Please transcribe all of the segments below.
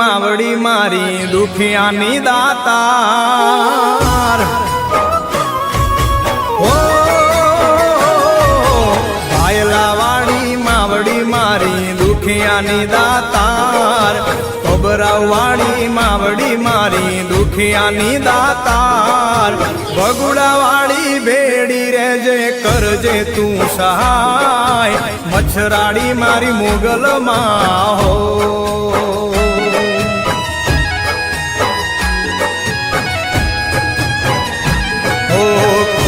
માવડી મારી દુખિયાની દાતાર ઓ ભાયલાવાળી માવડી મારી દુખિયાની દાતાર ખબરાવાળી માવડી મારી દુખિયાની દાતાર ભગુડાવાળી બેડી રેજે કરજે તું સહાય મચ્છરાડી મારી મોગલમાં હો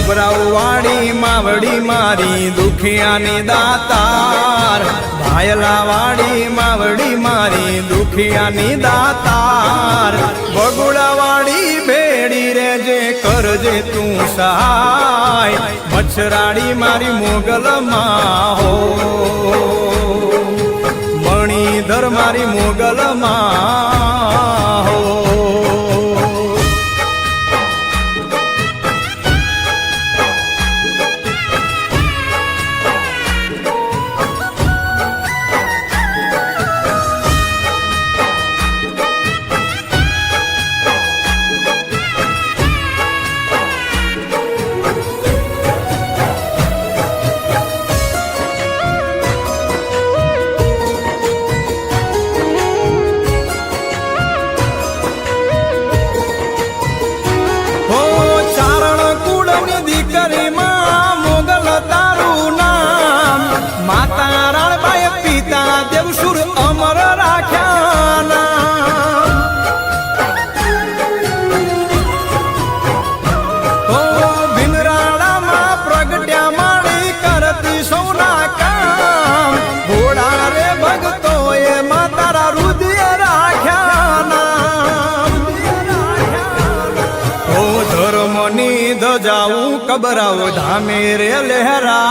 ખબરાવાળી માવડી મારી દુખિયાની દાતાર ભાયલાવાળી માવડી મારી દુખિયાની દાતાર બગુડાવાળી બેડી રેજે કરજે તું સહાય મચ્છરાડી મારી મોગલમાં હો મણિધર મારી મોગલમાં હો દેવસુર અમર રાખ્યાના ઓ ભીમરાળામાં પ્રગટ્યા માળી કરતી સૌના કામ ઘોડા રે ભગતો એ માતારા રુદિય રાખ્યાના ઓ ધર્મની ધજાવું કબરાવ ધામે રે લહેરાય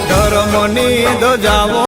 ધર્મની ધજાઓ